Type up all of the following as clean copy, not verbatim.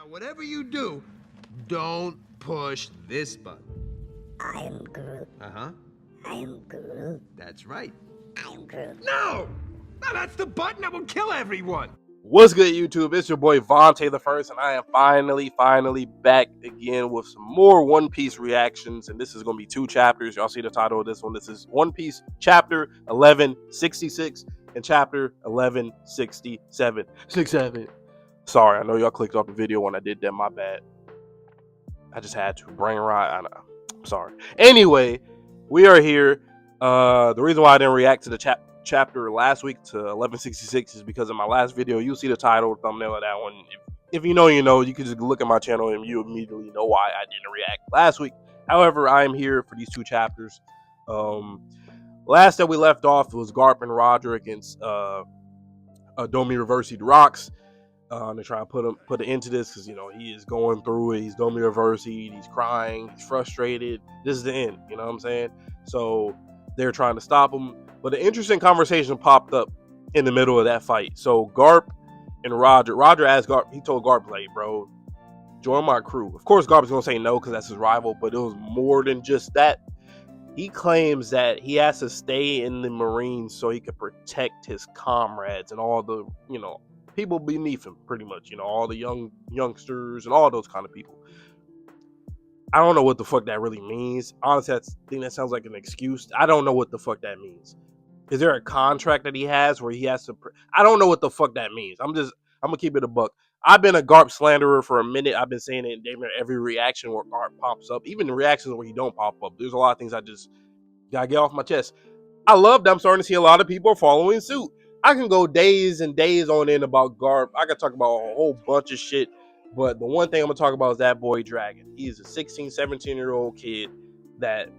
Now, whatever you do, don't push this button. I am Groot. Uh-huh. I am Groot. That's right. I am Groot. No! No, that's the button that will kill everyone! What's good, YouTube? It's your boy Vontae the First, and I am finally back again with some more One Piece reactions. And this is going to be 2 chapters. Y'all see the title of this one. This is One Piece Chapter 1166 and Chapter 1167. 67. Sorry, I know y'all clicked off the video when I did that. My bad. I just had to. Brain rot. I know. I'm sorry. Anyway, we are here. The reason why I didn't react to the chapter last week to 1166 is because in my last video, you'll see the title, thumbnail of that one. If you know, you know. You can just look at my channel and you immediately know why I didn't react last week. However, I am here for these 2 chapters. Last that we left off was Garp and Roger against Domi Reversing Rocks. They're trying to put an end to this because, you know, he is going through it. He's Domi Reversing, he's crying, he's frustrated. This is the end, you know what I'm saying? So they're trying to stop him. But an interesting conversation popped up in the middle of that fight. So Garp and Roger asked Garp, he told Garp, like, bro, join my crew. Of course, Garp is going to say no because that's his rival, but it was more than just that. He claims that he has to stay in the Marines so he can protect his comrades and all the, you know, people beneath him, pretty much, you know, all the youngsters and all those kind of people. I don't know what the fuck that really means. Honestly, I think that sounds like an excuse. I don't know what the fuck that means. Is there a contract that he has where he has to? I don't know what the fuck that means. I'm gonna keep it a buck. I've been a Garp slanderer for a minute. I've been saying it in damn near every reaction where Garp pops up, even the reactions where he don't pop up. There's a lot of things I just gotta get off my chest. I love that I'm starting to see a lot of people following suit. I can go days and days on end about Garp. I can talk about a whole bunch of shit. But the one thing I'm going to talk about is that boy Dragon. He's a 16, 17-year-old kid that,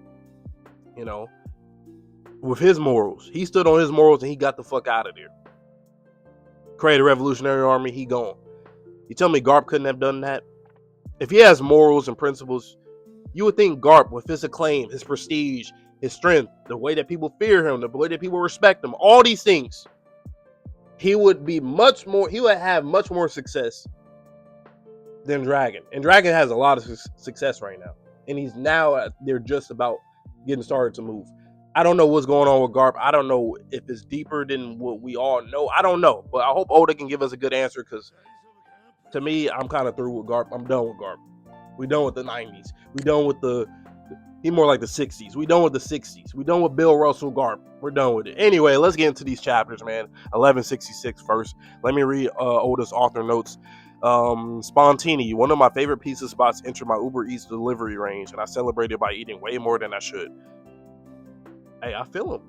you know, with his morals. He stood on his morals and he got the fuck out of there. Created a revolutionary army, he gone. You tell me Garp couldn't have done that? If he has morals and principles, you would think Garp, with his acclaim, his prestige, his strength, the way that people fear him, the way that people respect him, all these things, he would have much more success than Dragon. And Dragon has a lot of success right now. And he's now, they're just about getting started to move. I don't know what's going on with Garp. I don't know if it's deeper than what we all know. I don't know. But I hope Oda can give us a good answer, because to me, I'm kind of through with Garp. I'm done with Garp. We done with the 90s. We done with he more like the 60s. We done with the 60s. We done with Bill Russell Garp. We're done with it. Anyway, let's get into these chapters, man. 1166 first. Let me read Oda's author notes. Spontini, one of my favorite pizza spots, entered my Uber Eats delivery range, and I celebrated by eating way more than I should. Hey, I feel him.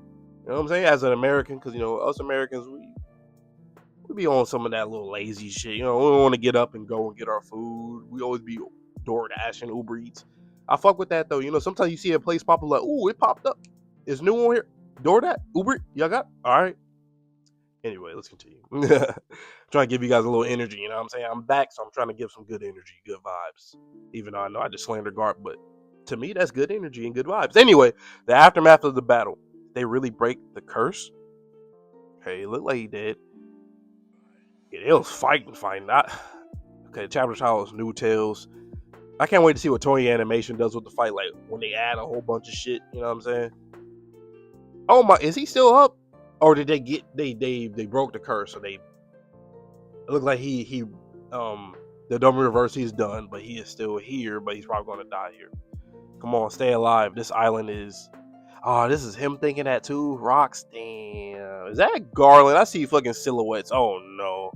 You know what I'm saying? As an American, because, you know, us Americans, we be on some of that little lazy shit. You know, we don't want to get up and go and get our food. We always be DoorDash and Uber Eats. I fuck with that, though. You know, sometimes you see a place pop up like, ooh, it popped up. It's new on here. DoorDash, Uber, y'all got? All right. Anyway, let's continue. Trying to give you guys a little energy, you know what I'm saying? I'm back, so I'm trying to give some good energy, good vibes. Even though I know I just slandered Garp, but to me, that's good energy and good vibes. Anyway, the aftermath of the battle. They really break the curse? Okay, it looked like he did. Yeah, they was fighting. Okay, chapter title is New Tales. I can't wait to see what Toei Animation does with the fight, like when they add a whole bunch of shit, you know what I'm saying? Oh my, is he still up? Or did they they broke the curse? So it looked like the Domi Reverse, he's done, but he is still here, but he's probably gonna die here. Come on, stay alive. This island is, oh, this is him thinking that too. Rocks, damn. Is that Garland? I see fucking silhouettes. Oh no.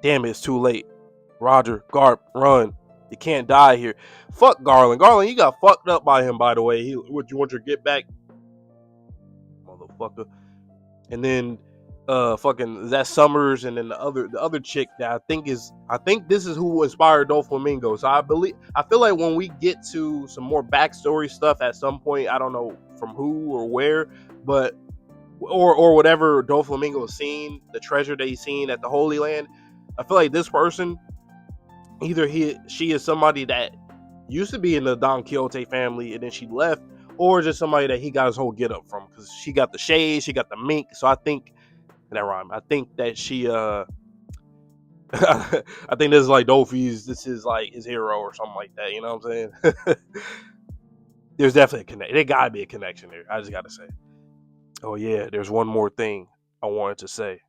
Damn it, it's too late. Roger, Garp, run. You can't die here. Fuck Garland. Garland, you got fucked up by him, by the way. Would you want your get back? Motherfucker. And then fucking that Summers, and then the other chick that I think this is who inspired Doflamingo. So I feel like when we get to some more backstory stuff at some point, I don't know from who or where, but or whatever Doflamingo has seen, the treasure that he's seen at the Holy Land, I feel like this person, either she is somebody that used to be in the Don Quixote family and then she left, or just somebody that he got his whole get up from, because she got the shade, she got the mink. So I think that rhyme. I think that she I think this is like this is like his hero or something like that. You know what I'm saying? There's definitely a connection. There gotta be a connection there. I just gotta say. Oh yeah, there's one more thing I wanted to say.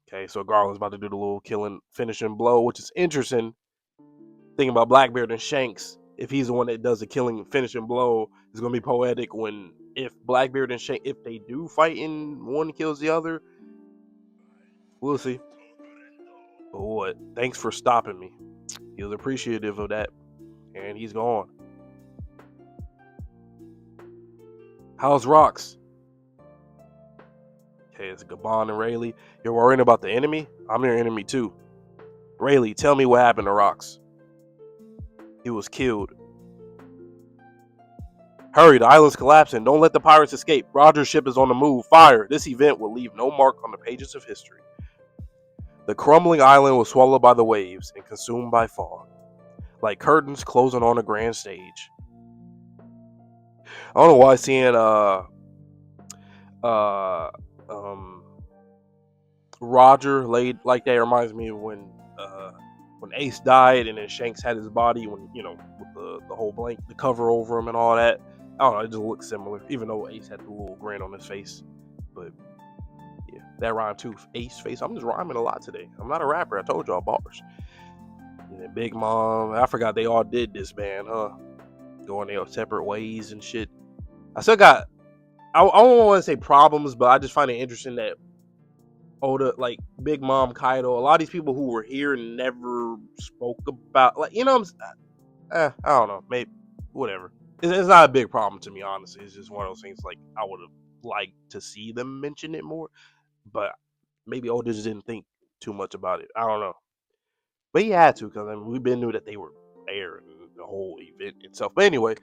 Okay, so Garland's about to do the little killing finishing blow, which is interesting. Thinking about Blackbeard and Shanks, if he's the one that does the killing finishing blow, it's gonna be poetic when if Blackbeard and Shanks, if they do fight and one kills the other, we'll see. But what? Thanks for stopping me. He was appreciative of that, and he's gone. How's Rocks? Okay, it's Gabon and Rayleigh. You're worrying about the enemy? I'm your enemy too. Rayleigh, tell me what happened to Rocks. He was killed. Hurry, the island's collapsing. Don't let the pirates escape. Roger's ship is on the move. Fire. This event will leave no mark on the pages of history. The crumbling island was swallowed by the waves and consumed by fog, like curtains closing on a grand stage. I don't know why seeing Roger laid like that reminds me of when Ace died and then Shanks had his body when with the whole the cover over him and all that. I don't know, it just looks similar, even though Ace had the little grin on his face. But yeah, that rhyme too. Ace face. I'm just rhyming a lot today. I'm not a rapper. I told y'all bars. And then Big Mom. I forgot they all did this, man. Going their separate ways and shit. I still got. I don't want to say problems, but I just find it interesting that Oda, like Big Mom, Kaido, a lot of these people who were here never spoke about, like, I don't know, maybe whatever. It's not a big problem to me, honestly. It's just one of those things like I would have liked to see them mention it more, but maybe Oda just didn't think too much about it. I don't know, but he had to because we've been knew that they were there and the whole event itself. But anyway,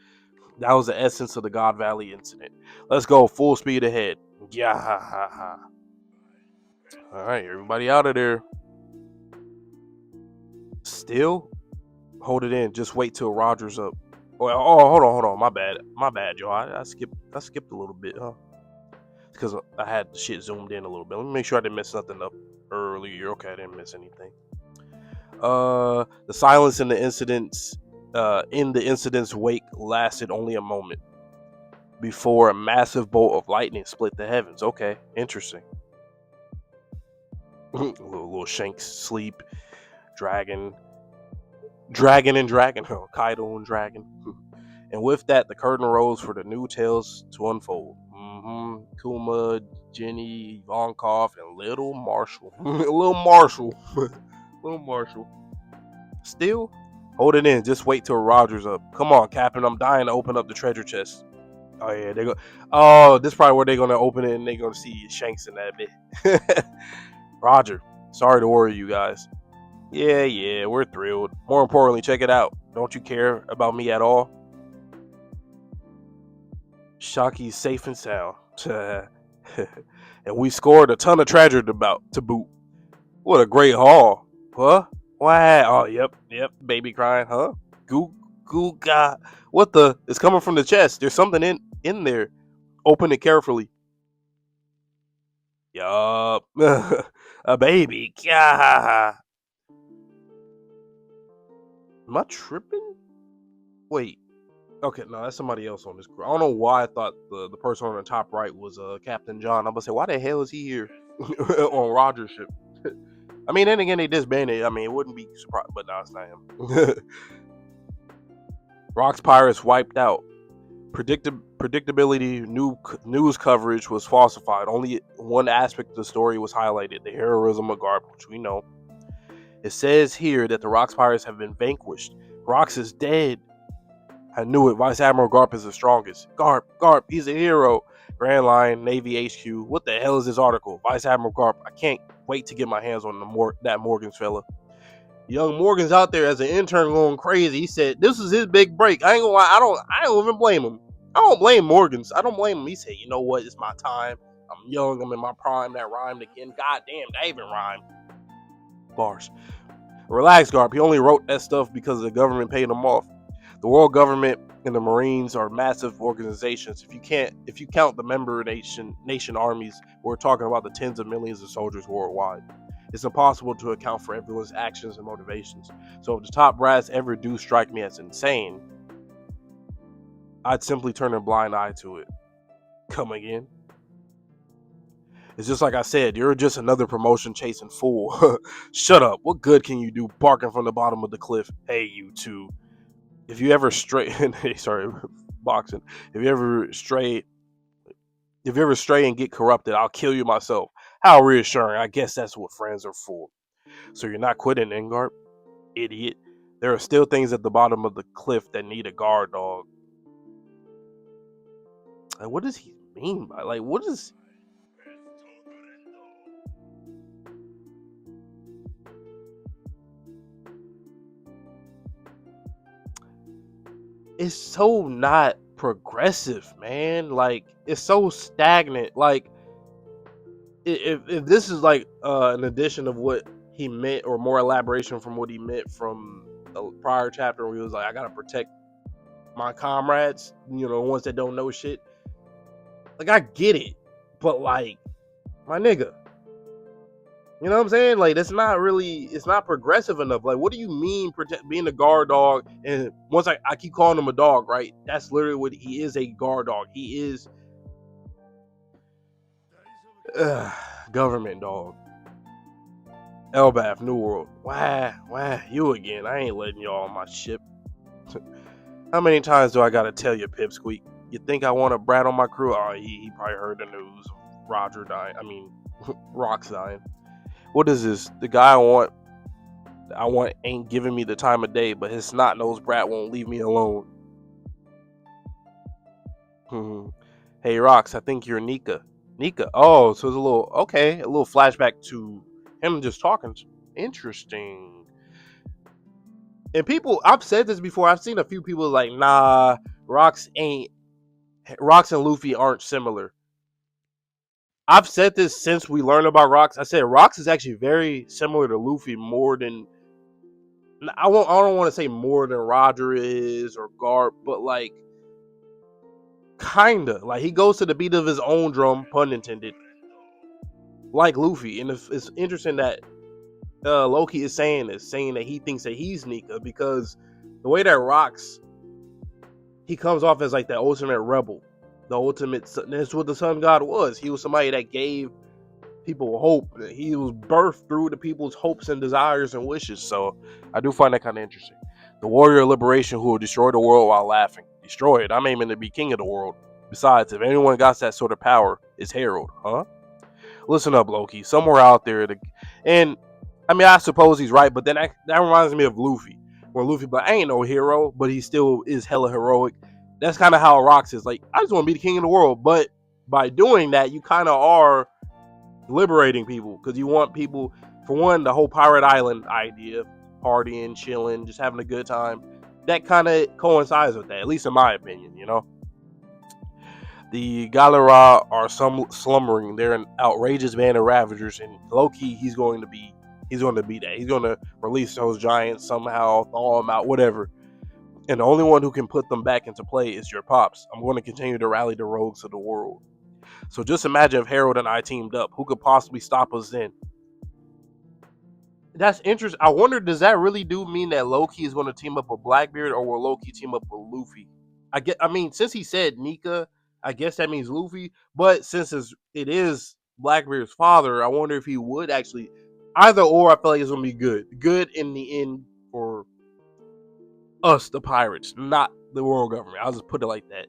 that was the essence of the God Valley incident. Let's go full speed ahead. Yeah, ha, ha, ha. All right, everybody out of there. Still, hold it in. Just wait till Roger's up. Oh, hold on. My bad, y'all. I skipped a little bit, huh? Because I had the shit zoomed in a little bit. Let me make sure I didn't mess nothing up earlier. Okay, I didn't miss anything. The silence in the incident's wake lasted only a moment before a massive bolt of lightning split the heavens. Okay, interesting. little Shanks sleep, dragon, Kaido and dragon. And with that, the curtain rose for the new tales to unfold. Kuma, Jenny, Ivankov, and Little Marshall. Little Marshall. Still, hold it in. Just wait till Roger's up. Come on, Captain. I'm dying to open up the treasure chest. Oh yeah, they go. Oh, this is probably where they're gonna open it, and they're gonna see Shanks in that bit. Roger, sorry to worry you guys. Yeah, we're thrilled. More importantly, check it out. Don't you care about me at all? Shaki's safe and sound. And we scored a ton of treasure to boot. What a great haul. Huh? What? Oh, yep. Baby crying, huh? Goo God. What the? It's coming from the chest. There's something in there. Open it carefully. Yup. A baby. Yeah. Am I tripping? Wait. Okay, no, that's somebody else on this crew. I don't know why I thought the person on the top right was Captain John. I'm gonna say, why the hell is he here on Roger's ship? I mean, then again, they disbanded. I mean, it wouldn't be surprised, but no, it's not him. Rock's pirates wiped out. Predictability, news coverage was falsified. Only one aspect of the story was highlighted: the heroism of Garp, which we know. It says here that the Rock's pirates have been vanquished. Rox is dead. I knew it. Vice Admiral Garp is the strongest. Garp, he's a hero. Grand Line, Navy HQ. What the hell is this article? Vice Admiral Garp. I can't wait to get my hands on that Morgan's fella. Young Morgan's out there as an intern going crazy. He said this is his big break. I ain't gonna lie. I don't even blame him. I don't blame Morgan's. I don't blame him. He said, you know what? It's my time. I'm young. I'm in my prime. That rhymed again. God damn, that even rhymed. Bars. Relax, Garp. He only wrote that stuff because the government paid him off. The world government and the Marines are massive organizations. If you count the member nation armies, we're talking about the tens of millions of soldiers worldwide. It's impossible to account for everyone's actions and motivations. So if the top brass ever do strike me as insane, I'd simply turn a blind eye to it. Come again? It's just like I said, you're just another promotion chasing fool. Shut up. What good can you do barking from the bottom of the cliff? Hey, you two. If you ever stray, sorry, boxing. If you ever stray and get corrupted, I'll kill you myself. How reassuring. I guess that's what friends are for. So you're not quitting, Garp? Idiot. There are still things at the bottom of the cliff that need a guard dog. Like, what does he mean by, like, what is... It's so not progressive, man. Like, it's so stagnant. Like, if this is like an addition of what he meant, or more elaboration from what he meant from the prior chapter where he was like, I gotta protect my comrades, you know, the ones that don't know shit. Like, I get it, but like, my nigga, you know what I'm saying? Like, that's not really, it's not progressive enough. Like, what do you mean being a guard dog? And once I keep calling him a dog, right? That's literally what he is, a guard dog. He is government dog. Elbath, New World. Why, you again? I ain't letting y'all on my ship. How many times do I gotta tell you, Pipsqueak? You think I want a brat on my crew? Oh, he probably heard the news. Roger dying. I mean, Rock's dying. What is this? The guy I want ain't giving me the time of day, but his snot-nosed brat won't leave me alone. Hey, Rox, I think you're Nika. Nika. Oh, so it's a little flashback to him just talking. Interesting. And people, I've said this before. I've seen a few people like, nah, Rox and Luffy aren't similar. I've said this since we learned about Rox. I said Rox is actually very similar to Luffy more than, I don't want to say more than Roger is or Garp, but like kinda. Like, he goes to the beat of his own drum, pun intended, like Luffy. And it's interesting that Loki is saying that he thinks that he's Nika, because the way that Rox, he comes off as like the ultimate rebel. The ultimate, that's what the Sun God was. He was somebody that gave people hope. He was birthed through the people's hopes and desires and wishes. So I do find that kind of interesting. The warrior of liberation who will destroy the world while laughing. Destroy it. I'm aiming to be king of the world. Besides, if anyone got that sort of power, it's Harald, huh? Listen up, Loki. Somewhere out there, and I mean, I suppose he's right, but then that reminds me of Luffy, where Luffy, but I ain't no hero, but he still is hella heroic. That's kind of how Rox is. Like, I just want to be the king of the world, but by doing that, you kind of are liberating people, because you want people, for one, the whole pirate island idea, partying, chilling, just having a good time, that kind of coincides with that, at least in my opinion, you know. The Galera are slumbering. They're an outrageous band of ravagers, and Loki, he's going to be that. He's going to release those giants somehow, thaw them out, whatever. And the only one who can put them back into play is your pops. I'm going to continue to rally the rogues of the world. So just imagine if Harald and I teamed up. Who could possibly stop us then? That's interesting. I wonder, does that really do mean that Loki is going to team up with Blackbeard, or will Loki team up with Luffy? I mean, since he said Nika, I guess that means Luffy. But since it is Blackbeard's father, I wonder if he would actually, either or. I feel like it's going to be good. Good in the end for us, the pirates, not the world government. I'll just put it like that.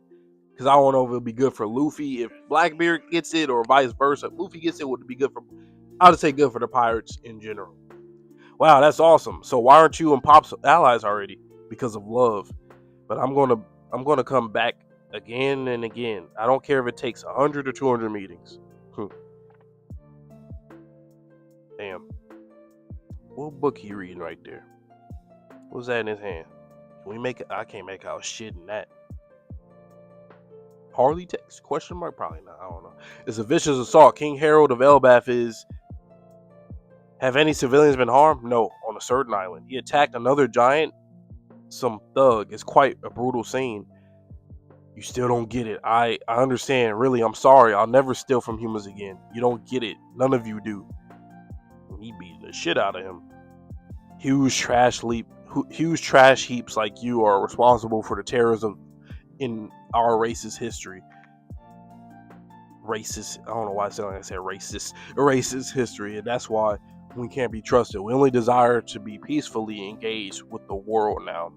Because I don't know if it'll be good for Luffy if Blackbeard gets it, or vice versa. If Luffy gets it, would it be good for, I'll just say good for the pirates in general. Wow, that's awesome. So why aren't you and Pop's allies already? Because of love. But I'm gonna come back again and again. I don't care if it takes 100 or 200 meetings. Damn. What book he reading right there? What's that in his hand? Can we make it? I can't make out shit in that. Harley text? Question mark? Probably not. I don't know. It's a vicious assault. King Harald of Elbath is... Have any civilians been harmed? No, on a certain island. He attacked another giant, some thug. It's quite a brutal scene. You still don't get it. I understand. Really, I'm sorry. I'll never steal from humans again. You don't get it. None of you do. he beat the shit out of him. Huge trash heaps like you are responsible for the terrorism in our racist history. Racist. I don't know why I said racist history, and that's why we can't be trusted. We only desire to be peacefully engaged with the world now,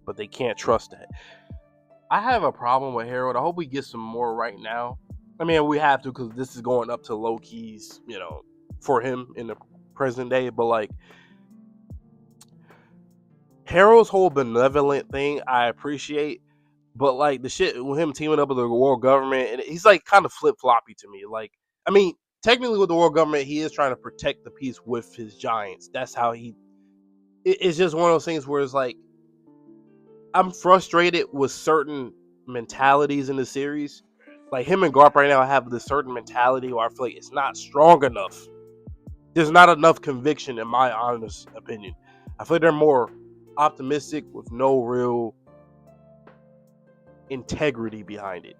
but they can't trust that. I have a problem with Harald. I hope we get some more right now. I mean, we have to because this is going up to Loki's, for him in the present day. But like Harald's whole benevolent thing, I appreciate. But like the shit with him teaming up with the world government, and he's like kind of flip floppy to me. Like, I mean, technically with the world government, he is trying to protect the peace with his giants. That's how it's just one of those things where it's like, I'm frustrated with certain mentalities in the series. Like him and Garp right now have this certain mentality where I feel like it's not strong enough. There's not enough conviction in my honest opinion. I feel like they're more optimistic with no real integrity behind it.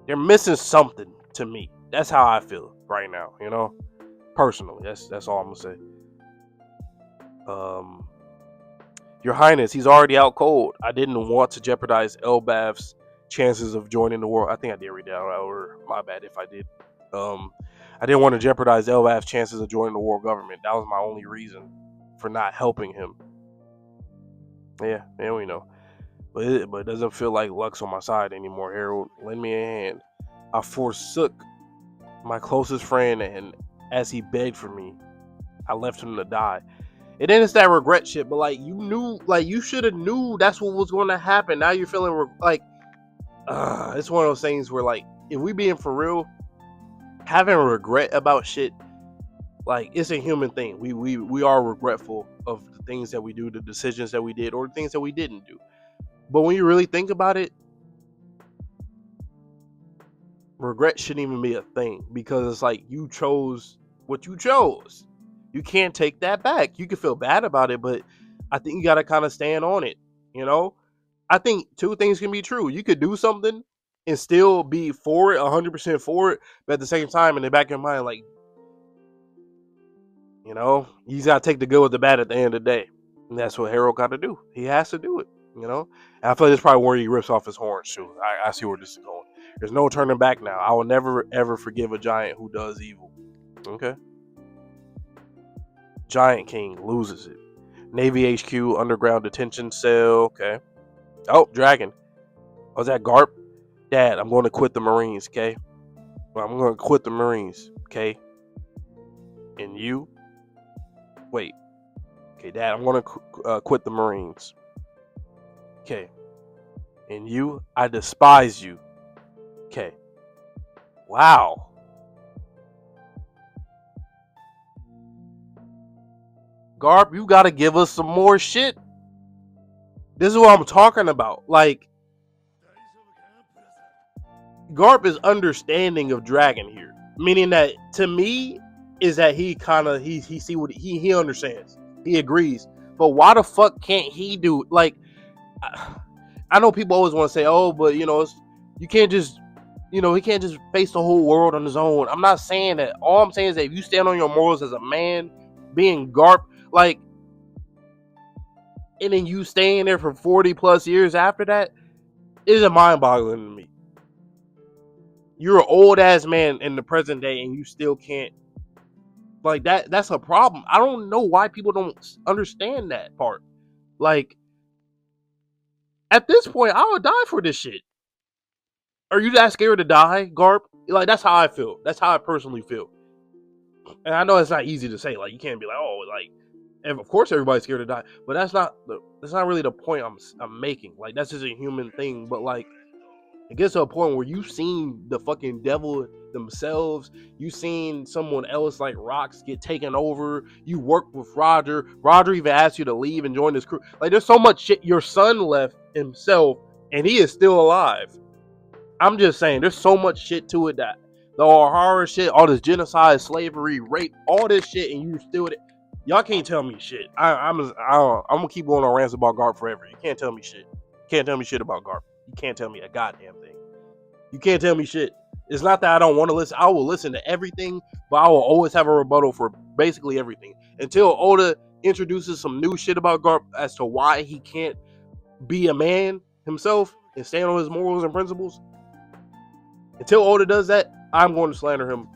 They're missing something to me. That's how I feel right now, personally. That's all I'm gonna say. Your Highness, he's already out cold. I didn't want to jeopardize Elbaf's chances of joining the world. I think I did read that out, or my bad if I did. I didn't want to jeopardize Elbaf's chances of joining the world government. That was my only reason for not helping him. Yeah, we know. But it doesn't feel like luck's on my side anymore, Harald. Lend me a hand. I forsook my closest friend, and as he begged for me, I left him to die. It ain't that regret shit, but like you knew, like you should have knew that's what was going to happen. Now you're feeling it's one of those things where like if we being for real, having regret about shit, like it's a human thing. We are regretful of the things that we do, the decisions that we did, or the things that we didn't do. But when you really think about it, regret shouldn't even be a thing because it's like you chose what you chose. You can't take that back. You can feel bad about it, but I think you got to kind of stand on it. I think two things can be true. You could do something and still be for it, 100% for it, but at the same time, in the back of your mind, like, you got to take the good with the bad at the end of the day. And that's what Harald got to do. He has to do it. And I feel like that's probably where he rips off his horns too. I see where this is going. There's no turning back now. I will never ever forgive a giant who does evil. Okay. Giant King loses it. Navy HQ underground detention cell. Okay. Oh, Dragon. Was that Garp? Dad, I'm going to quit the Marines. Okay. I'm going to quit the Marines. Okay. And you? Wait. Okay, Dad, I'm going to quit the Marines. Okay. And you? I despise you. Okay. Wow. Garp, you gotta give us some more shit. This is what I'm talking about. Like, Garp is understanding of Dragon here. Meaning that, to me, is that he kind of, he see what, he understands. He agrees. But why the fuck can't he do, like, I know people always want to say, oh, but, you can't just, he can't just face the whole world on his own. I'm not saying that. All I'm saying is that if you stand on your morals as a man, being Garp, like, and then you staying there for 40 plus years after that, is a mind-boggling to me. You're an old-ass man in the present day, and you still can't, like, that's a problem. I don't know why people don't understand that part. Like, at this point, I would die for this shit. Are you that scared to die, Garp? Like, that's how I feel. That's how I personally feel. And I know it's not easy to say. Like, you can't be like, oh, like, and of course everybody's scared to die. But that's not really the point I'm making. Like, that's just a human thing. But like, it gets to a point where you've seen the fucking devil themselves. You've seen someone else like Rox get taken over. You work with Roger. Roger even asked you to leave and join this crew. Like, there's so much shit. Your son left himself, and he is still alive. I'm just saying, there's so much shit to it, that the horror shit, all this genocide, slavery, rape, all this shit, and you still, y'all can't tell me shit. I'm gonna keep going on rants about Garp forever. You can't tell me shit. You can't tell me shit about Garp. You can't tell me a goddamn thing. You can't tell me shit. It's not that I don't want to listen. I will listen to everything, but I will always have a rebuttal for basically everything. Until Oda introduces some new shit about Garp as to why he can't be a man himself and stand on his morals and principles. Until Oda does that, I'm going to slander him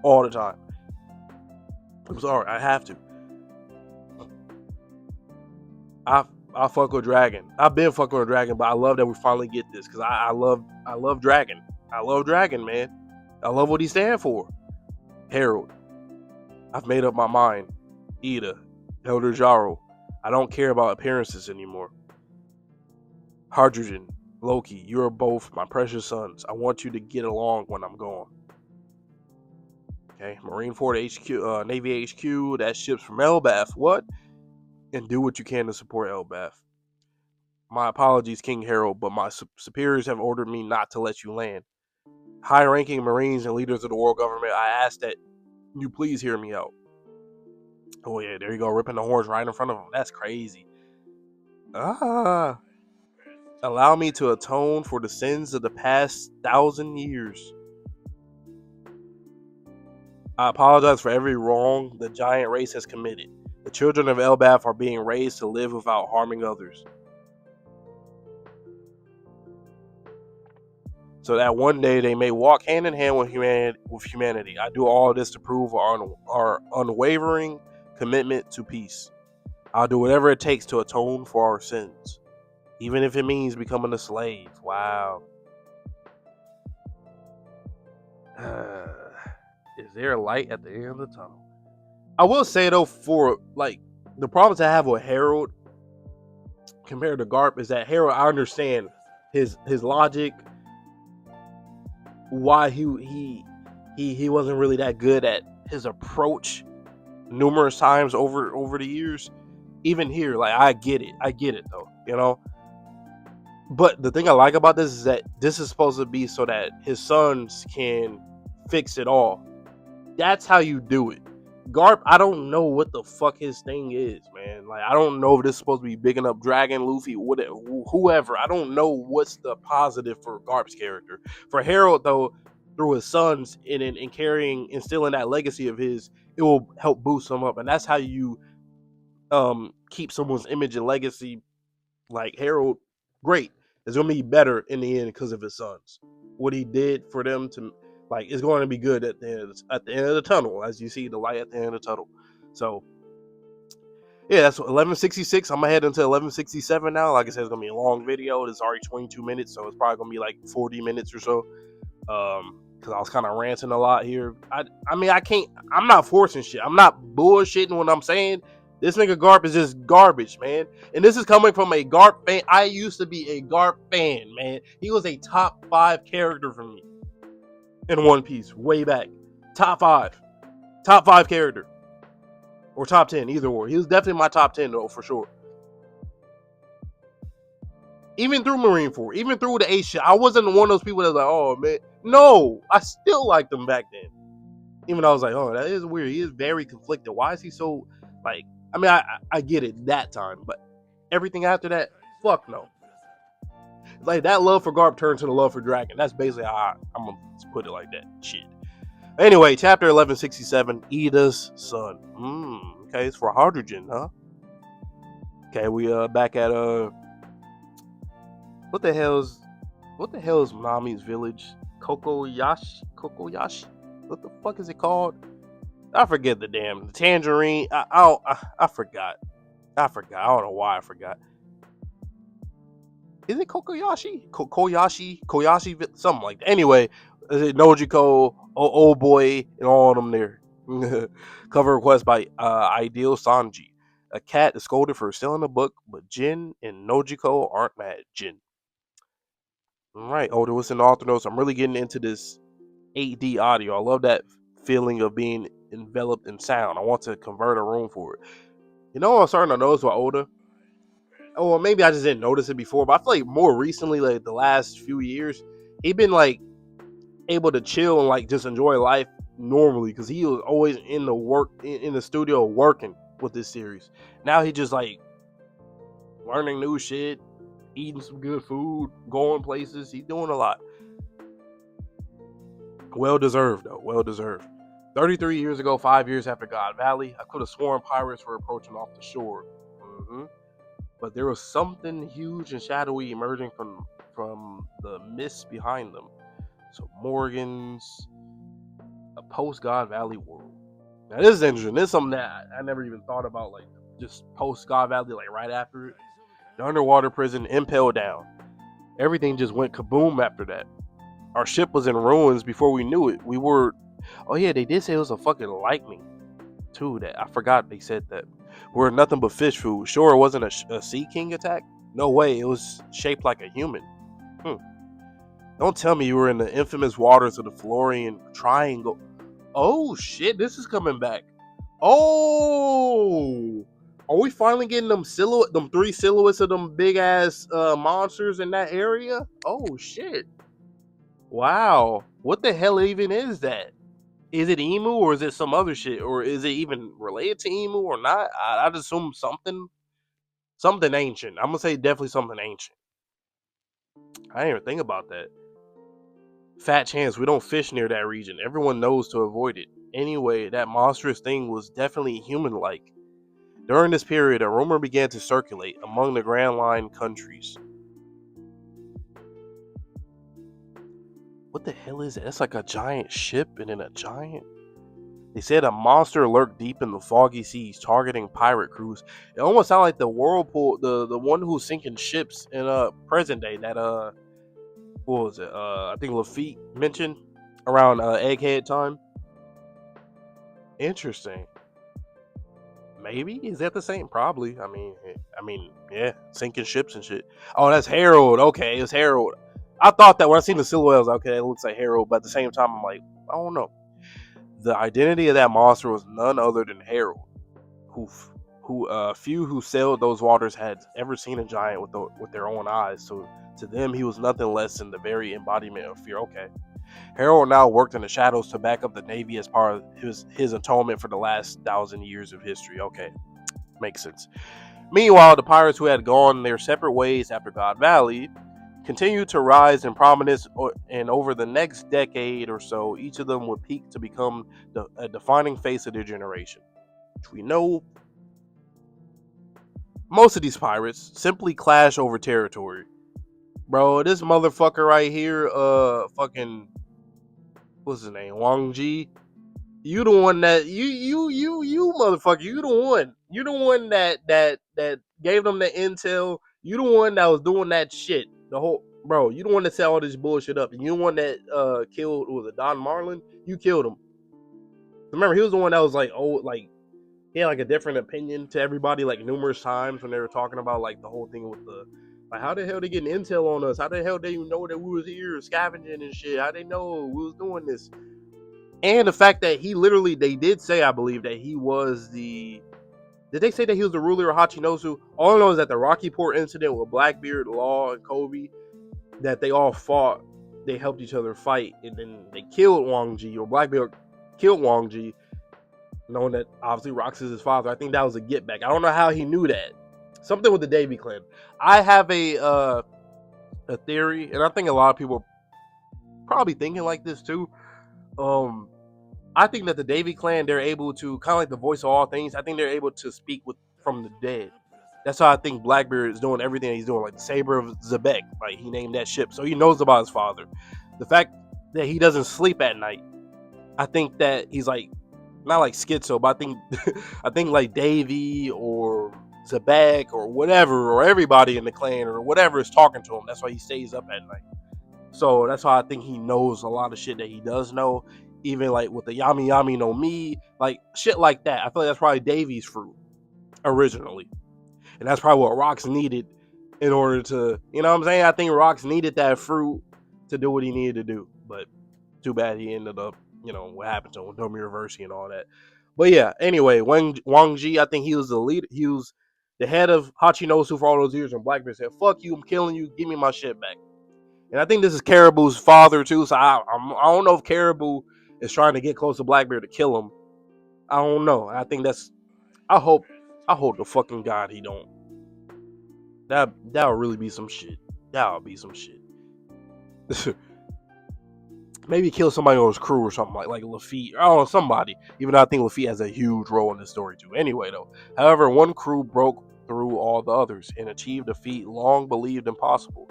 all the time. I'm sorry, I have to. I fuck with Dragon. I've been fucking with Dragon, but I love that we finally get this because I love Dragon. I love Dragon, man. I love what he stands for. Harald. I've made up my mind. Ida. Elder Jarl. I don't care about appearances anymore. Hydrogen. Loki. You are both my precious sons. I want you to get along when I'm gone. Okay. Marineford HQ, Navy HQ. That ship's from Elbaf. What? And do what you can to support Elbaf. My apologies, King Harald, but my superiors have ordered me not to let you land. High-ranking Marines and leaders of the world government, I ask that you please hear me out. Oh yeah, there you go, ripping the horns right in front of him. That's crazy. Allow me to atone for the sins of the past 1,000 years. I apologize for every wrong the giant race has committed. The children of Elbaf are being raised to live without harming others. So that one day they may walk hand in hand with humanity. I do all this to prove our unwavering commitment to peace. I'll do whatever it takes to atone for our sins, even if it means becoming a slave. Wow. Is there a light at the end of the tunnel? I will say though, for like the problems I have with Harald compared to Garp is that Harald, I understand his logic, why he wasn't really that good at his approach numerous times over the years. Even here, like I get it though, you know. But the thing I like about this is that this is supposed to be so that his sons can fix it all. That's how you do it. Garp, I don't know what the fuck his thing is, man. Like, I don't know if this is supposed to be bigging up Dragon, Luffy, whatever, whoever. I don't know what's the positive for Garp's character. For Harald, though, through his sons and carrying, instilling that legacy of his, it will help boost him up. And that's how you keep someone's image and legacy, like Harald, great. It's going to be better in the end because of his sons. What he did for them to... like, it's going to be good at the end of the tunnel, as you see the light at the end of the tunnel. So, yeah, that's 1166. I'm going to head into 1167 now. Like I said, it's going to be a long video. It's already 22 minutes, so it's probably going to be like 40 minutes or so. Because I was kind of ranting a lot here. I mean, I'm not forcing shit. I'm not bullshitting what I'm saying. This nigga Garp is just garbage, man. And this is coming from a Garp fan. I used to be a Garp fan, man. He was a top 5 character for me in One Piece way back. Top 5 character, or top 10, either or. He was definitely my top 10 though, for sure. Even through Marineford, even through the 8 shit, I wasn't one of those people that was like, oh man, no, I still liked him back then. Even though I was like, oh, that is weird. He is very conflicted. Why is he so, like, I mean, I get it that time, but everything after that, fuck no. Like, that love for Garp turned to the love for Dragon. That's basically how I'm gonna put it like that. Shit. Anyway, chapter 1167, Ida's son. Okay, it's for hydrogen, huh? Okay, we back at what the hell is Nami's village? Kokoyashi? What the fuck is it called? I forget the Tangerine. I forgot. I don't know why I forgot. Is it Kokoyashi? Koyashi? Something like that. Anyway, is it Nojiko, old boy, and all of them there. Cover request by Ideal Sanji. A cat is scolded for stealing a book, but Jin and Nojiko aren't mad. Jin. Alright, Oda, what's in the author notes? I'm really getting into this 8D audio. I love that feeling of being enveloped in sound. I want to convert a room for it. You know what I'm starting to notice about Oda? Oh, well, maybe I just didn't notice it before, but I feel like more recently, like the last few years, he's been like able to chill and like just enjoy life normally because he was always in the studio working with this series. Now he just like learning new shit, eating some good food, going places. He's doing a lot. Well deserved, though. Well deserved. 33 years ago, 5 years after God Valley, I could have sworn pirates were approaching off the shore. But there was something huge and shadowy emerging from the mist behind them. So Morgan's a post God Valley world. Now this is interesting. This is something that I never even thought about, like just post God Valley, like right after it. The underwater prison impaled down. Everything just went kaboom after that. Our ship was in ruins before we knew it. We were, oh yeah, they did say it was a fucking lightning too. That I forgot they said that. We're nothing but fish food. Sure, it wasn't a sea king attack. No way. It was shaped like a human. Don't tell me you were in the infamous waters of the Florian Triangle. Oh shit, this is coming back. Oh, are we finally getting them three silhouettes of them big ass monsters in that area? Oh shit. Wow. What the hell even is that? Is it emu or is it some other shit? Or is it even related to emu or not? I'd assume something ancient. I'm gonna say definitely something ancient. I didn't even think about that. Fat chance we don't fish near that region. Everyone knows to avoid it. Anyway, that monstrous thing was definitely human-like. During this period, a rumor began to circulate among the Grand Line countries. What the hell is it? That's like a giant ship and then a giant... They said a monster lurked deep in the foggy seas, targeting pirate crews. It almost sounded like the whirlpool, the one who's sinking ships in present day. That what was it? I think Lafitte mentioned around Egghead time. Interesting. Maybe is that the same? Probably. Yeah, sinking ships and shit. Oh, that's Harald. Okay, it's Harald. I thought that when I seen the silhouette, I was like, okay, it looks like Harald. But at the same time, I'm like, I don't know. The identity of that monster was none other than Harald, who few who sailed those waters had ever seen a giant with their own eyes. So to them, he was nothing less than the very embodiment of fear. Okay. Harald now worked in the shadows to back up the Navy as part of his atonement for the last 1,000 years of history. Okay, makes sense. Meanwhile, the pirates who had gone their separate ways after God Valley continued to rise in prominence, and over the next decade or so, each of them would peak to become a defining face of their generation. Which we know most of these pirates simply clash over territory. Bro, this motherfucker right here, fucking, what's his name, Wang Ji. You the one that you motherfucker. You the one. You the one that gave them the intel. You the one that was doing that shit. The whole bro. You the one that set all this bullshit up. And you the one that killed, was it Don Marlin? You killed him. Remember, he was the one that was like, oh, like he had like a different opinion to everybody like numerous times when they were talking about like the whole thing with the, like, how the hell they getting intel on us? How the hell they know that we was here scavenging and shit? How they know we was doing this? And the fact that he literally, they did say, I believe, that he was the... Did they say that he was the ruler of Hachinosu? All I know is that the Rocky Port incident with Blackbeard, Law, and Kobe, that they all fought, they helped each other fight, and then they killed Wang Ji, or Blackbeard killed Wang Ji, knowing that obviously Rox is his father. I think that was a get back. I don't know how he knew that. Something with the Davy clan. I have a theory, and I think a lot of people are probably thinking like this too. I think that the Davy clan, they're able to, kind of like the voice of all things, I think they're able to speak from the dead. That's how I think Blackbeard is doing everything he's doing. Like the Saber of Zebek, like he named that ship, so he knows about his father. The fact that he doesn't sleep at night, I think that he's like, not like schizo, but I think I think like Davy or Zebek or whatever, or everybody in the clan or whatever is talking to him. That's why he stays up at night. So that's why I think he knows a lot of shit that he does know. Even like with the Yami Yami no Mi, like shit like that. I feel like that's probably Davy's fruit originally. And that's probably what Rox needed in order to, you know what I'm saying? I think Rox needed that fruit to do what he needed to do. But too bad he ended up, what happened to him, Domi Reversi and all that. But yeah, anyway, Wang Ji, I think he was the leader. He was the head of Hachinosu for all those years, and Blackbeard said, fuck you, I'm killing you, give me my shit back. And I think this is Caribou's father too, so I don't know if Caribou is trying to get close to Blackbeard to kill him. I don't know. I think that's, I hope the fucking God he don't. That'll really be some shit. That'll be some shit. Maybe kill somebody on his crew or something like Lafitte. I don't know, somebody. Even though I think Lafitte has a huge role in this story too. Anyway, though. However, one crew broke through all the others and achieved a feat long believed impossible.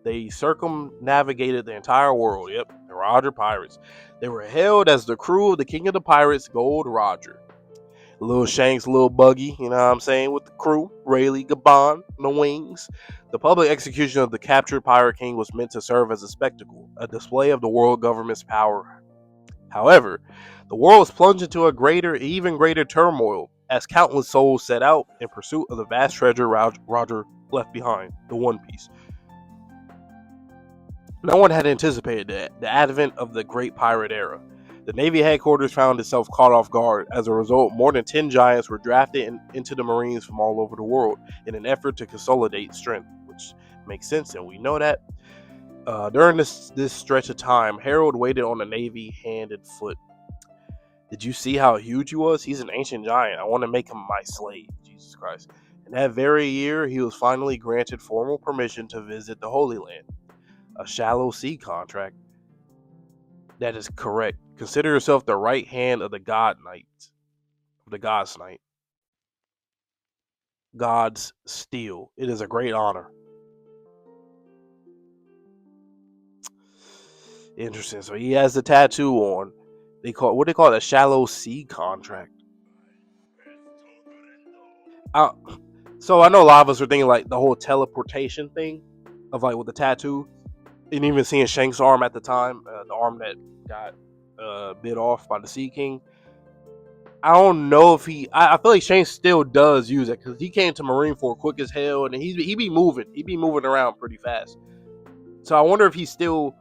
They circumnavigated the entire world. Yep, the Roger Pirates. They were hailed as the crew of the King of the Pirates, Gold Roger. Little Shanks, little Buggy, you know what I'm saying, with the crew, Rayleigh, Gabon, the wings. The public execution of the captured Pirate King was meant to serve as a spectacle, a display of the world government's power. However, the world was plunged into a even greater turmoil as countless souls set out in pursuit of the vast treasure Roger left behind, the One Piece. No one had anticipated the advent of the Great Pirate Era. The Navy headquarters found itself caught off guard. As a result, more than 10 giants were drafted into the Marines from all over the world in an effort to consolidate strength, which makes sense, and we know that. During this stretch of time, Harald waited on the Navy hand and foot. Did you see how huge he was? He's an ancient giant. I want to make him my slave. Jesus Christ. In that very year, he was finally granted formal permission to visit the Holy Land. A shallow sea contract. That is correct. Consider yourself the right hand of the God Knight. Of the God's Knight. God's steel. It is a great honor. Interesting. So he has the tattoo on. What they call it, a shallow sea contract. So I know a lot of us are thinking like the whole teleportation thing of like with the tattoo, and even seeing Shanks' arm at the time, the arm that got bit off by the Sea King. I don't know if I feel like Shanks still does use it because he came to Marineford quick as hell, and he be moving around pretty fast. So I wonder if he still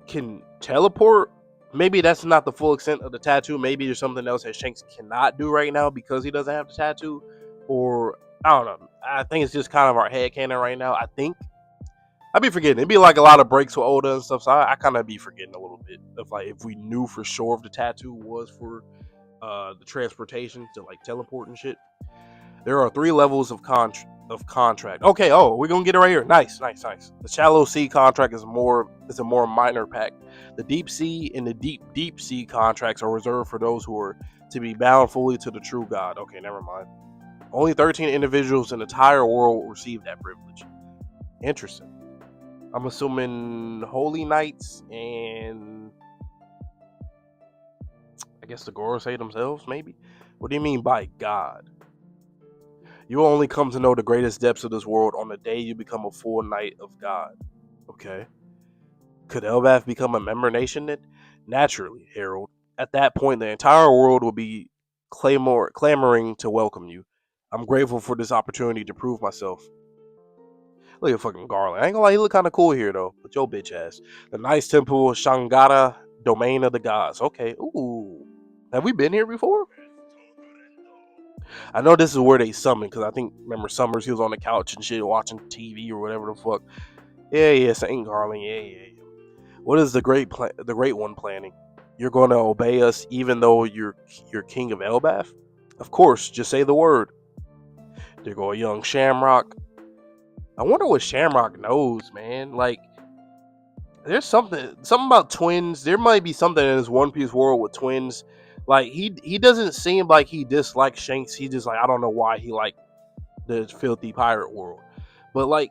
can teleport. Maybe that's not the full extent of the tattoo. Maybe there's something else that Shanks cannot do right now because he doesn't have the tattoo, or I don't know. I think it's just kind of our headcanon right now. I think I'd be forgetting. It'd be like a lot of breaks with Oda and stuff. So I kind of be forgetting a little bit of like if we knew for sure if the tattoo was for the transportation to like teleport and shit. There are 3 levels of contract. Okay, we're gonna get it right here. Nice. The shallow sea contract is a more minor pack. The deep sea and the deep sea contracts are reserved for those who are to be bound fully to the true God. Okay, never mind. Only 13 individuals in the entire world will receive that privilege. Interesting. I'm assuming holy knights and I guess the Gorosei themselves, maybe? What do you mean by God? You will only come to know the greatest depths of this world on the day you become a full knight of God. Okay. Could Elbaf become a member nation then? Naturally, Harald. At that point, the entire world will be clamoring to welcome you. I'm grateful for this opportunity to prove myself. Look at fucking Garland. I ain't gonna lie, he look kind of cool here though. But yo, bitch ass. The Nice Temple, Shangara, Domain of the Gods. Okay. Ooh. Have we been here before? I know this is where they summon because I think remember Summers he was on the couch and shit watching TV or whatever the fuck. Yeah, Saint Garland. Yeah. What is the great one planning? You're going to obey us even though you're king of Elbaf? Of course, just say the word. There go a young Shamrock. I wonder what Shamrock knows, man. Like, there's something about twins. There might be something in this One Piece world with twins. Like, he doesn't seem like he dislikes Shanks. He just like I don't know why he like the filthy pirate world. But like,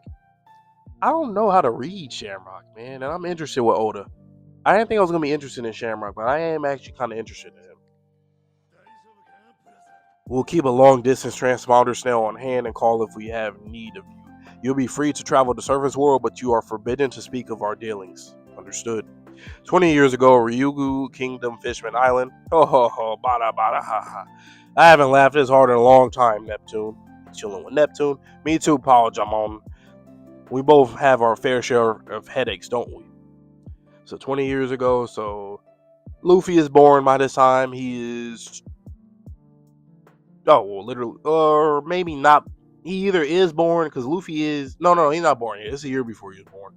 I don't know how to read Shamrock, man, and I'm interested with Oda. I didn't think I was gonna be interested in Shamrock, but I am actually kind of interested in him. We'll keep a long distance transponder snail on hand and call if we have need of you. You'll be free to travel the surface world, but you are forbidden to speak of our dealings. Understood. 20 years ago, Ryugu Kingdom, Fishman Island. Ho ho ho, bada bada ha ha. I haven't laughed this hard in a long time, Neptune. Chilling with Neptune. Me too, Paul Jamon. We both have our fair share of headaches, don't we? So 20 years ago, so Luffy is born by this time. He is literally, or maybe not. He either is born because Luffy is no, he's not born yet. It's a year before he was born.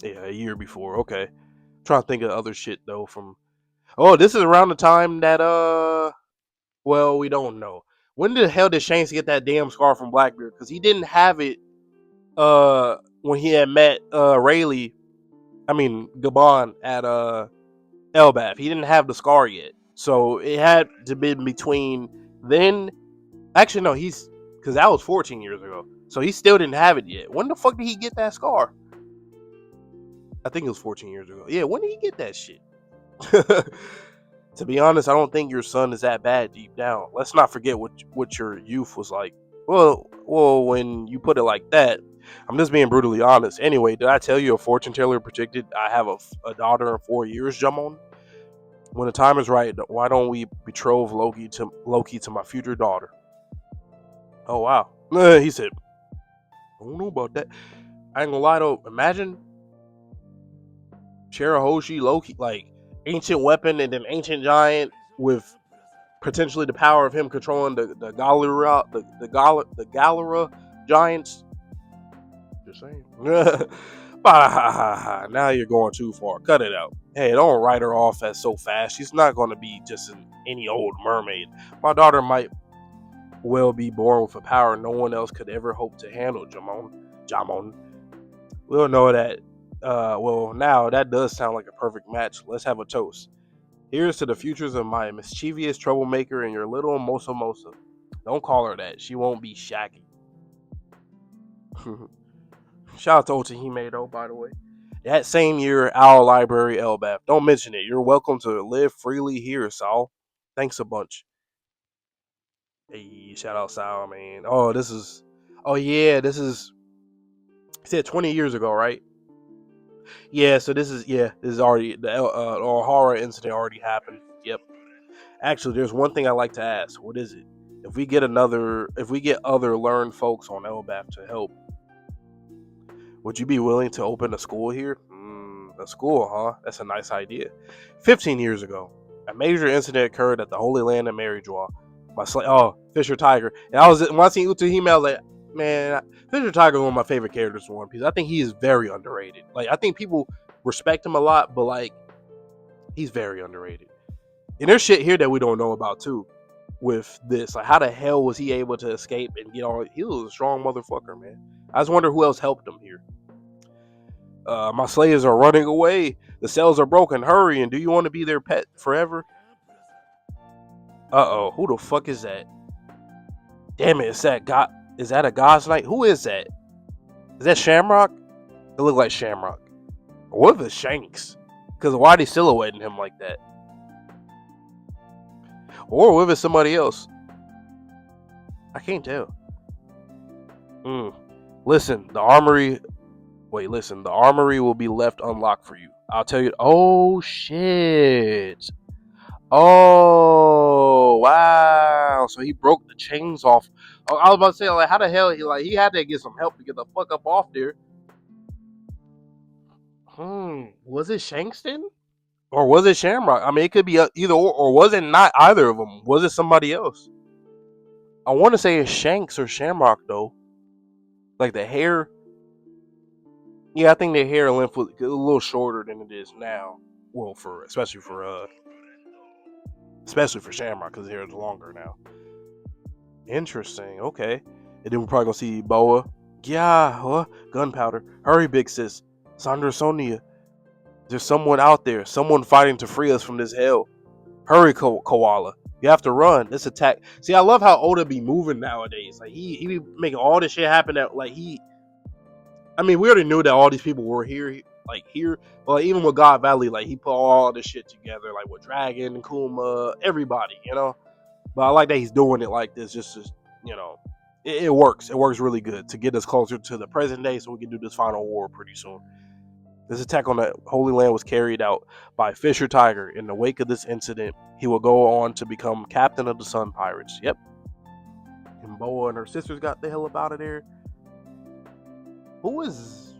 Yeah, a year before. Okay, I'm trying to think of other shit though. This is around the time that well, we don't know. When the hell did Shanks get that damn scar from Blackbeard? Because he didn't have it when he had met Rayleigh Gabon at Elbaf. He didn't have the scar yet, so it had to be between then. Actually, no, because that was 14 years ago, so he still didn't have it yet. When the fuck did he get that scar? I think it was 14 years ago. Yeah, when did he get that shit? To be honest, I don't think your son is that bad deep down. Let's not forget what your youth was like. Well, when you put it like that, I'm just being brutally honest. Anyway, did I tell you a fortune teller predicted I have a daughter in 4 years, Jamon? When the time is right, why don't we betroth Loki to my future daughter? Oh wow. He said, I don't know about that. I ain't gonna lie though, imagine Shirahoshi, Loki, like ancient weapon and then ancient giant with potentially the power of him controlling the Galera giants. Just saying. Now you're going too far. Cut it out. Hey, don't write her off as so fast. She's not going to be just any old mermaid. My daughter might well be born with a power no one else could ever hope to handle, Jamon. We'll know that. Well, now that does sound like a perfect match. Let's have a toast. Here's to the futures of my mischievous troublemaker and your little Mosa Mosa. Don't call her that. She won't be Shaggy. Shout out to Otahime though, by the way. That same year, Owl Library, Elbaf. Don't mention it. You're welcome to live freely here, Sal. Thanks a bunch. Hey, shout out Sal, man. This is. He said 20 years ago, right? Yeah, so this is already the horror incident already happened. Yep. Actually, there's one thing I like to ask. What is it? If we get other learned folks on Elbaf to help, would you be willing to open a school here? A school, huh? That's a nice idea. 15 years ago, a major incident occurred at the Holy Land of Maryjois. Fisher Tiger. And when I seen Utahime, I was like, man, Fisher Tiger is one of my favorite characters in One Piece. I think he is very underrated. Like, I think people respect him a lot, but like, he's very underrated. And there's shit here that we don't know about too. With this, like, how the hell was he able to escape and get on? He was a strong motherfucker, man. I just wonder who else helped him here. My slaves are running away. The cells are broken. Hurry! And do you want to be their pet forever? Uh-oh. Who the fuck is that? Damn it! Is that a God's Knight? Who is that? Is that Shamrock? It looked like Shamrock. Or what if it's Shanks? Because why are they silhouetting him like that? Or what if it's somebody else? I can't tell. Listen, the armory will be left unlocked for you. I'll tell you. Oh, shit. Oh, wow. So he broke the chains off. Oh, I was about to say, like, how the hell he had to get some help to get the fuck up off there. Was it Shanks then? Or was it Shamrock? I mean, it could be either or was it not either of them? Was it somebody else? I want to say it's Shanks or Shamrock, though. Like, the hair. Yeah, I think the hair length was a little shorter than it is now. Well, especially for Shamrock, because his hair is longer now. Interesting. Okay. And then we're probably gonna see Boa. Yeah, gunpowder. Hurry, big sis. Sandra Sonia. There's someone out there. Someone fighting to free us from this hell. Hurry, Koala. You have to run. This attack. See, I love how Oda be moving nowadays. Like he be making all this shit happen. That like I mean, we already knew that all these people were here. But like, even with God Valley, like he put all this shit together. Like with Dragon and Kuma, everybody, you know. But I like that he's doing it like this, just it works. It works really good to get us closer to the present day, so we can do this final war pretty soon. This attack on the Holy Land was carried out by Fisher Tiger. In the wake of this incident, he will go on to become captain of the Sun Pirates. Yep. And Boa and her sisters got the hell up out of there. Who is?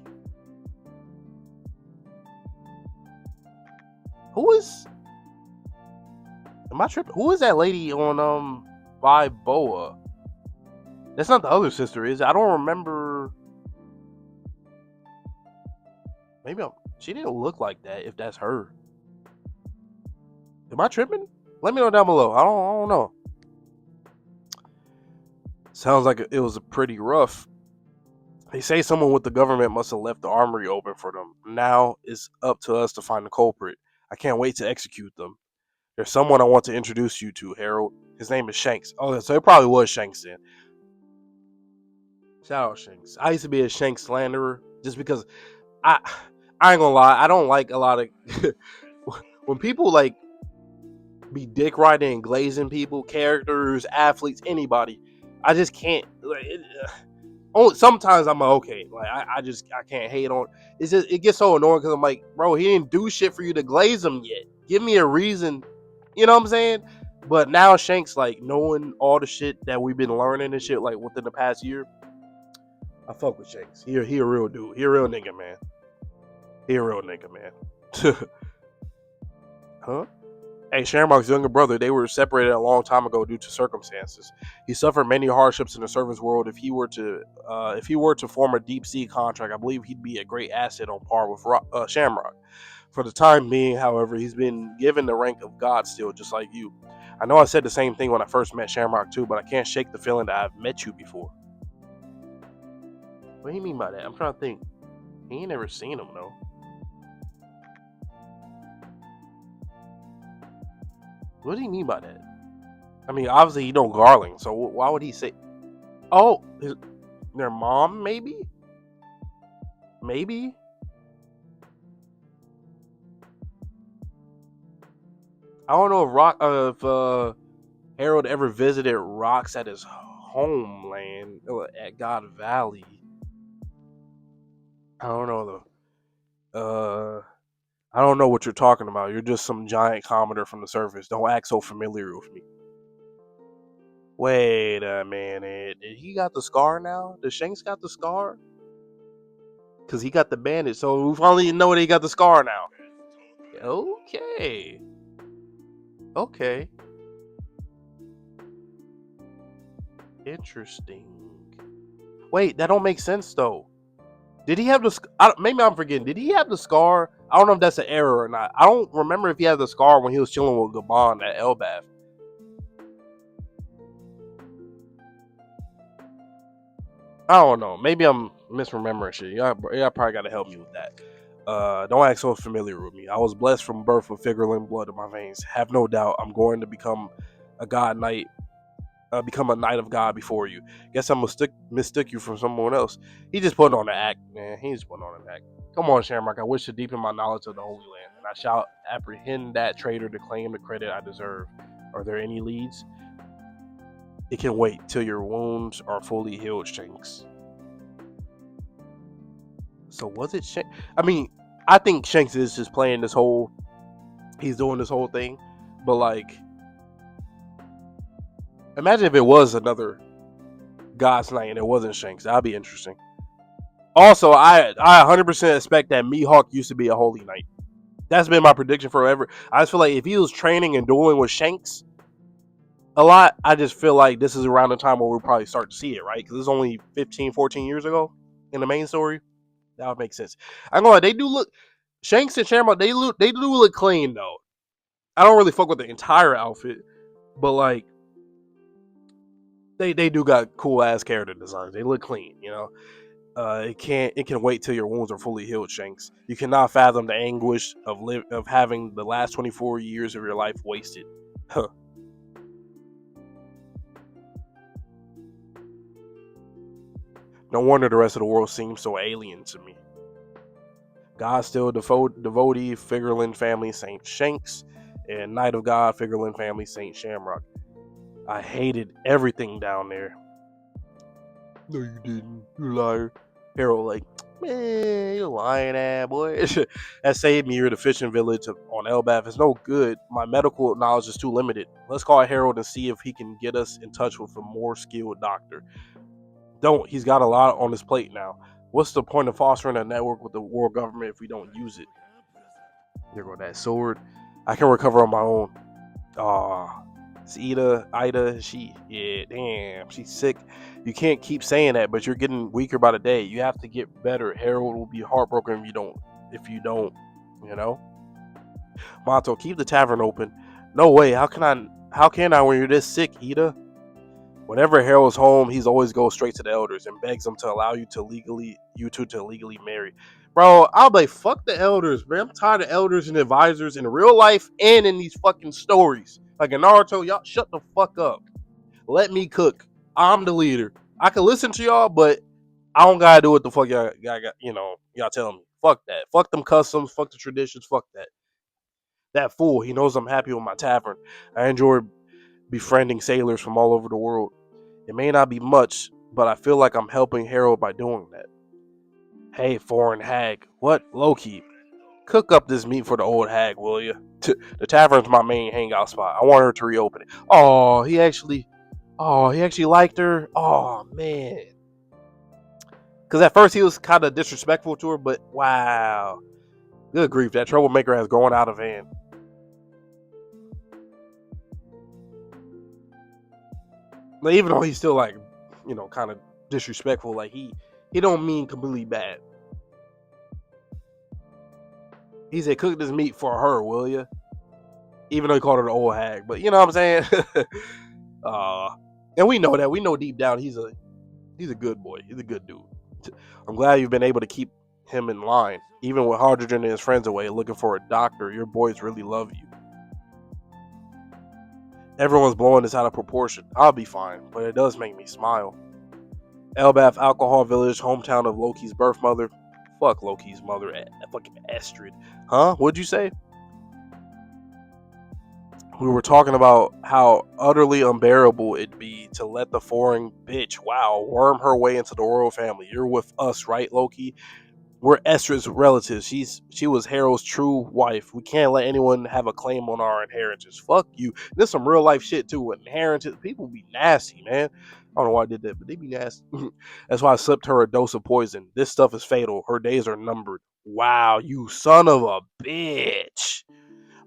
Am I tripping? Who is that lady on by Boa? That's not the other sister, is it? I don't remember. Maybe she didn't look like that. If that's her, am I tripping? Let me know down below. I don't know. Sounds like it was a pretty rough. They say someone with the government must have left the armory open for them. Now it's up to us to find the culprit. I can't wait to execute them. There's someone I want to introduce you to, Harold. His name is Shanks. Oh, so it probably was Shanks then. Shout out Shanks. I used to be a Shanks slanderer just because I I ain't gonna lie, I don't like a lot of when people like be dick riding and glazing people, characters, athletes, anybody. I just can't. Sometimes I'm like, okay, like I can't hate on. It's just it gets so annoying because I'm like, bro, he didn't do shit for you to glaze him yet. Give me a reason, you know what I'm saying? But now Shanks, like knowing all the shit that we've been learning and shit, like within the past year, I fuck with Shanks. He a real dude. He a real nigga, man. He a real nigga, man. Huh? Hey, Shamrock's younger brother, they were separated a long time ago due to circumstances. He suffered many hardships in the service world. If he were to form a deep sea contract, I believe he'd be a great asset on par with Shamrock. For the time being, however, he's been given the rank of God still, just like you. I know I said the same thing when I first met Shamrock too, but I can't shake the feeling that I've met you before. What do you mean by that? I'm trying to think. He ain't never seen him though. What do you mean by that? I mean, obviously you know Garling, so why would he say? Oh, their mom, maybe? Maybe? I don't know if Harold ever visited Rocks at his homeland at God Valley. I don't know though. I don't know what you're talking about. You're just some giant commenter from the surface. Don't act so familiar with me. Wait a minute. Did he got the scar now? Does Shanks got the scar? Because he got the bandage. So we finally know that he got the scar now. Okay. Okay. Interesting. Wait, that don't make sense though. Did he have the? Maybe I'm forgetting. Did he have the scar? I don't know if that's an error or not. I don't remember if he had the scar when he was chilling with Gabon at Elbath. I don't know. Maybe I'm misremembering shit. Y'all probably got to help me with that. Don't act so familiar with me. I was blessed from birth with Figurlin blood in my veins. Have no doubt I'm going to become a god knight. Become a knight of God before you. Guess I'm gonna mistook you for someone else. He just put on an act, man. He just put on an act. Come on, Shamrock. I wish to deepen my knowledge of the Holy Land, and I shall apprehend that traitor to claim the credit I deserve. Are there any leads? It can wait till your wounds are fully healed, Shanks. So was it Shanks? I mean, I think Shanks is just playing this whole. He's doing this whole thing, but like, imagine if it was another God's Knight and it wasn't Shanks. That'd be interesting. Also, I 100% expect that Mihawk used to be a holy knight. That's been my prediction forever. I just feel like if he was training and dueling with Shanks a lot, I just feel like this is around the time where we'll probably start to see it, right? Because it's only 15, 14 years ago in the main story. That would make sense. I'm going. They do look. Shanks and Shamrock. They do look clean though. I don't really fuck with the entire outfit, but like they do got cool ass character designs. They look clean, you know. It can wait till your wounds are fully healed, Shanks. You cannot fathom the anguish of having the last 24 years of your life wasted. Huh. No wonder the rest of the world seems so alien to me. God still devotee, Figurlin family, Saint Shanks, and Knight of God, Figurlin family, Saint Shamrock. I hated everything down there. No, you didn't. You liar. Harold, like, man, you lying ass boy. That saved me here at the fishing village on Elbath. It's no good. My medical knowledge is too limited. Let's call Harold and see if he can get us in touch with a more skilled doctor. Don't. He's got a lot on his plate now. What's the point of fostering a network with the world government if we don't use it? There go that sword. I can recover on my own. It's Ida, damn, she's sick. You can't keep saying that, but you're getting weaker by the day. You have to get better. Harold will be heartbroken if you don't, you know? Monto, keep the tavern open. No way, how can I when you're this sick, Ida? Whenever Harold's home, he's always goes straight to the elders and begs them to allow you two to legally marry. Bro, I'll be like, fuck the elders, man. I'm tired of elders and advisors in real life and in these fucking stories. Like in Naruto, y'all shut the fuck up. Let me cook. I'm the leader. I can listen to y'all, but I don't gotta do what the fuck y'all telling me. Fuck that. Fuck them customs. Fuck the traditions. Fuck that. That fool. He knows I'm happy with my tavern. I enjoy befriending sailors from all over the world. It may not be much, but I feel like I'm helping Harold by doing that. Hey, foreign hag. What? Loki. Cook up this meat for the old hag, will you? The tavern's my main hangout spot. I want her to reopen it. He actually liked her. Oh, man. Because at first he was kind of disrespectful to her, but wow. Good grief, that troublemaker has gone out of hand. Like, even though he's still like, kind of disrespectful, like he don't mean completely bad. He said, cook this meat for her, will you? Even though he called her the old hag. But you know what I'm saying? And we know that. We know deep down he's a good boy. He's a good dude. I'm glad you've been able to keep him in line. Even with Hydrogen and his friends away looking for a doctor, your boys really love you. Everyone's blowing this out of proportion. I'll be fine, but it does make me smile. Elbath Alcohol Village, hometown of Loki's birth mother. Fuck Loki's mother, fucking Astrid. Huh? What'd you say? We were talking about how utterly unbearable it'd be to let the foreign bitch, worm her way into the royal family. You're with us, right, Loki? We're Estrid's relatives. She was Harold's true wife. We can't let anyone have a claim on our inheritance. Fuck you. There's some real life shit too. Inheritance. People be nasty, man. I don't know why I did that, but they be nasty. That's why I slipped her a dose of poison. This stuff is fatal. Her days are numbered. Wow, you son of a bitch.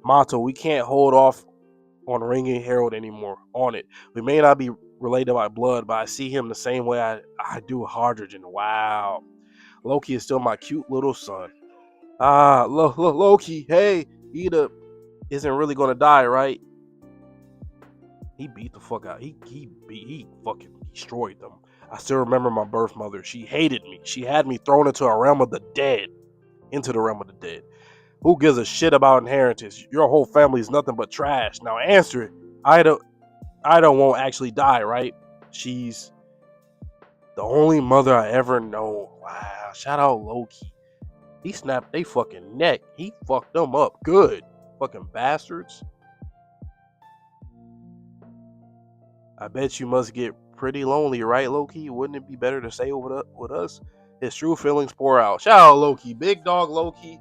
Mato, we can't hold off on ringing Harold anymore. On it. We may not be related by blood, but I see him the same way I do Hydrogen. Wow. Loki is still my cute little son. Loki, hey, Ida isn't really gonna die, right? He beat the fuck out. He fucking destroyed them. I still remember my birth mother. She hated me. She had me thrown into the realm of the dead. Who gives a shit about inheritance? Your whole family is nothing but trash. Now answer it. Ida won't actually die, right? She's the only mother I ever know. Wow. Shout out Loki. He snapped their fucking neck. He fucked them up good. Fucking bastards. I bet you must get pretty lonely, right, Loki? Wouldn't it be better to stay with us? His true feelings pour out. Shout out Loki. Big dog Loki.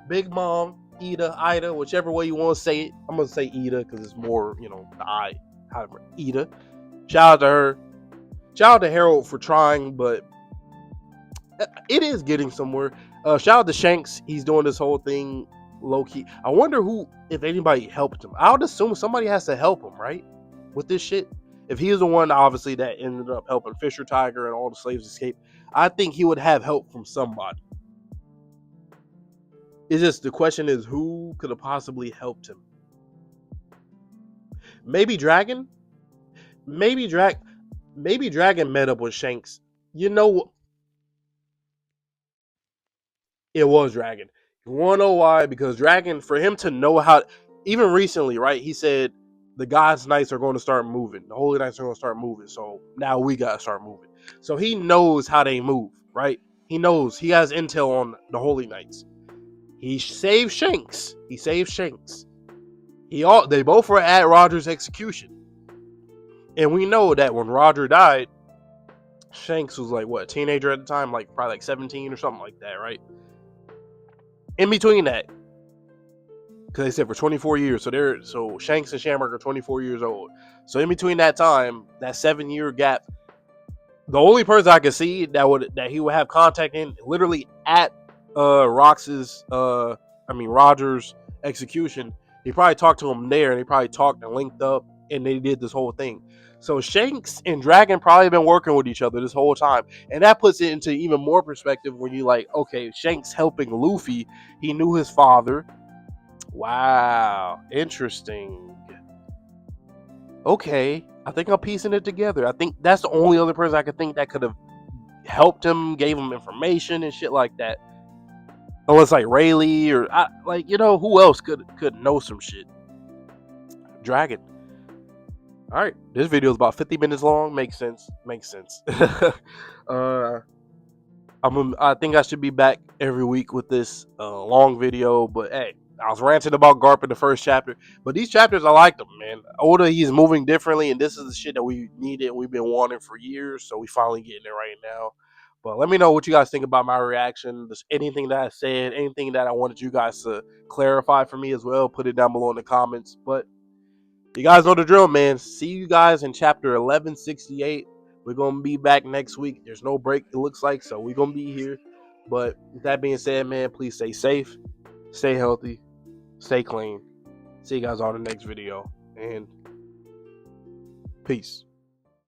Big mom. Ida. Whichever way you want to say it. I'm going to say Ida because it's more, the I. However, Ida. Shout out to her. Shout out to Harold for trying, but it is getting somewhere. Shout out to Shanks. He's doing this whole thing low-key. I wonder if anybody helped him. I would assume somebody has to help him, right? With this shit. If he is the one, obviously, that ended up helping Fisher Tiger and all the slaves escape, I think he would have help from somebody. It's just, the question is, who could have possibly helped him? Maybe Dragon? Maybe Dragon met up with Shanks. You know, it was Dragon. You want to know why? Because Dragon, for him to know how, even recently, right, he said the God's Knights are going to start moving. The Holy Knights are going to start moving. So now we got to start moving. So he knows how they move, right? He knows. He has intel on the Holy Knights. He saved Shanks. They both were at Roger's execution. And we know that when Roger died, Shanks was like, what, a teenager at the time? Like, probably like 17 or something like that, right? In between that, because they said for 24 years, so Shanks and Shamrock are 24 years old. So in between that time, that 7-year gap, the only person I could see that he would have contact in, literally at Roger's execution, he probably talked to him there, and they probably talked and linked up, and they did this whole thing. So Shanks and Dragon probably been working with each other this whole time. And that puts it into even more perspective when you like, okay, Shanks helping Luffy. He knew his father. Wow. Interesting. Okay. I think I'm piecing it together. I think that's the only other person I could think that could have helped him, gave him information and shit like that. Unless like Rayleigh or who else could know some shit. Dragon. All right, this video is about 50 minutes long. Makes sense. I think I should be back every week with this long video. But hey, I was ranting about Garp in the first chapter, but these chapters I like them, man. Oda, he's moving differently, and this is the shit that we needed. We've been wanting for years, so we finally getting it right now. But let me know what you guys think about my reaction. There's anything that I said, anything that I wanted you guys to clarify for me as well. Put it down below in the comments. But you guys know the drill, man. See you guys in chapter 1168. We're going to be back next week. There's no break, it looks like, so we're going to be here. But with that being said, man, please stay safe, stay healthy, stay clean. See you guys on the next video, and peace.